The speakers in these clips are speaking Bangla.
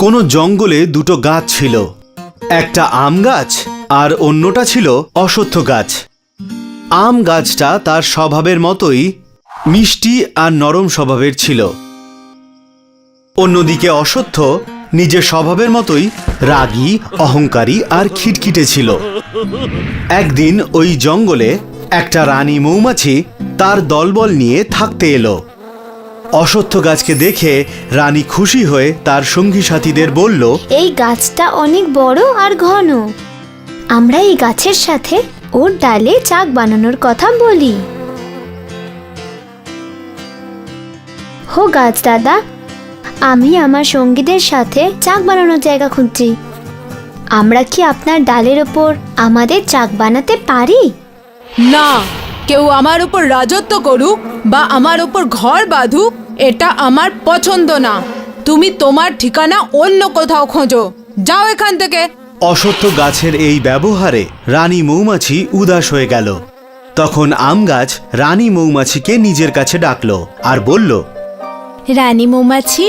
কোনো জঙ্গলে দুটো গাছ ছিল, একটা আম গাছ আর অন্যটা ছিল অশ্বত্থ গাছ। আম গাছটা তার স্বভাবের মতোই মিষ্টি আর নরম স্বভাবের ছিল। অন্যদিকে অশ্বত্থ নিজের স্বভাবের মতোই রাগী, অহংকারী আর খিটখিটে ছিল। একদিন ওই জঙ্গলে একটা রানী মৌমাছি তার দলবল নিয়ে থাকতে এলো। অশ্বত্থ গাছকে দেখে রানী খুশি হয়ে তার সঙ্গী সাথীদের বলল, এই গাছটা অনেক বড় আর ঘন, আমরা এই গাছের সাথে ওর ডালে চাক বানানোর কথা বলি। হো গাছ দাদা, আমি আমার সঙ্গীদের সাথে চাক বানানোর জায়গা খুঁজছি। আমরা কি আপনার ডালের ওপর আমাদের চাক বানাতে পারি? না, কেউ আমার উপর রাজত্ব করুক বা আমার উপর ঘর বাঁধুক, এটা আমার পছন্দ না। তুমি তোমার ঠিকানা অন্য কোথাও খোঁজো, যাও এখান থেকে। অশ্বত্থ গাছের এই ব্যবহারে রানী মৌমাছি উদাস হয়ে গেল। তখন আম গাছ রানী মৌমাছিকে নিজের কাছে ডাকলো আর বলল, রানী মৌমাছি,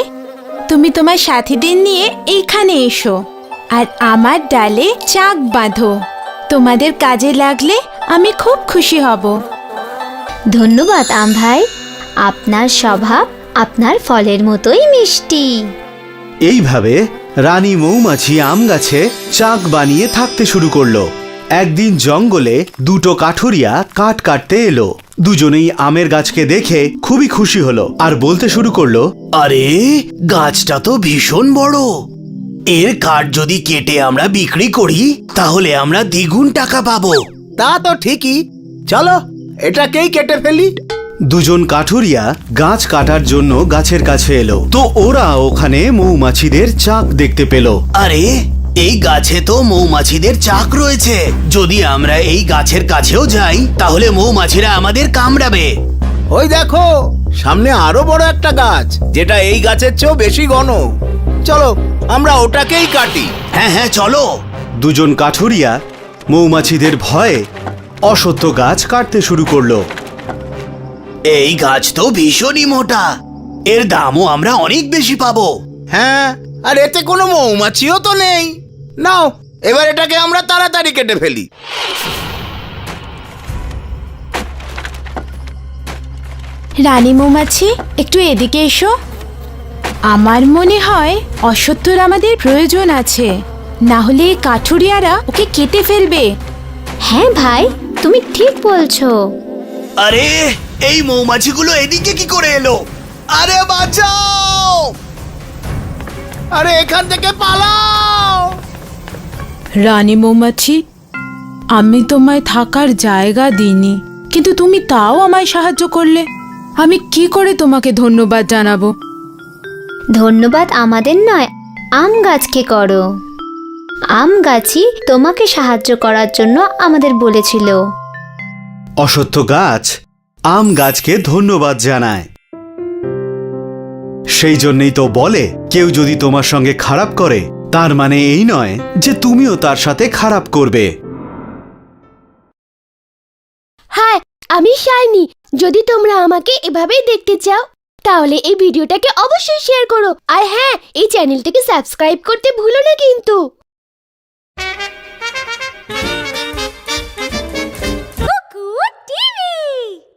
তুমি তোমার সাথীদের নিয়ে এইখানে এসো আর আমার ডালে চাক বাঁধো। তোমাদের কাজে লাগলে আমি খুব খুশি হব। ধন্যবাদ আম ভাই, আপনার স্বভাব আপনার ফলের মতোই মিষ্টি। এইভাবে রানী মৌমাছি আম গাছে চাক বানিয়ে থাকতে শুরু করলো। একদিন জঙ্গলে দুটো কাঠুরিয়া কাঠ কাটতে এলো। দুজনেই আমের গাছকে দেখে খুবই খুশি হলো আর বলতে শুরু করলো, আরে, গাছটা তো ভীষণ বড়। এর কাঠ যদি কেটে আমরা বিক্রি করি তাহলে আমরা দ্বিগুণ টাকা পাবো। তা তো ঠিকই, চলো এটাকেই কেটে ফেলি। দুজন কাঠুরিয়া গাছ কাটার জন্য গাছের কাছে এলো। তো ওরা ওখানে মৌমাছিদের চাক দেখতে পেল। আরে, এই গাছে তো মৌমাছিদের চাক রয়েছে। যদি আমরা এই গাছের কাছেও যাই তাহলে মৌমাছিরা আমাদের কামড়াবে। ওই দেখো, সামনে আরো বড় একটা গাছ, যেটা এই গাছের চেয়েও বেশি ঘন। চলো আমরা ওটাকেই কাটি। হ্যাঁ হ্যাঁ, চলো। দুজন কাঠুরিয়া মৌমাছিদের ভয়ে অশ্বত্থ গাছ কাটতে শুরু করলো। এই গাছ তো ভীষণই মোটা, এর দামও আমরা অনেক বেশি পাবো। হ্যাঁ, আর এতে কোনো মৌমাছিও তো নেই। নাও, এবার এটাকে আমরা তাড়াতাড়ি কেটে ফেলি। রানী মৌমাছি, একটু এদিকে এসো। আমার মনে হয় অশ্বত্থর আমাদের প্রয়োজন আছে, না হলে কাঠুরিয়ারা ওকে কেটে ফেলবে। হ্যাঁ ভাই, তুমি ঠিক বলছো। আরে, এই মৌমাছিগুলো এদিকে কি করে এলো? আরে বাঁচাও! আরে এখান থেকে পালাও। রানী মৌমাছি, আমি তোমায় থাকার জায়গা দিইনি, কিন্তু তুমি তাও আমায় সাহায্য করলে। আমি কি করে তোমাকে ধন্যবাদ জানাবো? ধন্যবাদ আমাদের নয়, আম গাছকে করো। আম গাছই তোমাকে সাহায্য করার জন্য আমাদের বলেছিল। অশ্বত্থ গাছ আম গাছকে ধন্যবাদ জানায়। সেই জন্যই তো বলে, কেউ যদি তোমার সঙ্গে খারাপ করে তার মানে এই নয় যে তুমিও তার সাথে খারাপ করবে। হাই, আমি শাইনি। যদি তোমরা আমাকে এভাবেই দেখতে চাও তাহলে এই ভিডিওটাকে অবশ্যই শেয়ার করো। আর হ্যাঁ, এই চ্যানেলটাকে সাবস্ক্রাইব করতে ভুলো না কিন্তু।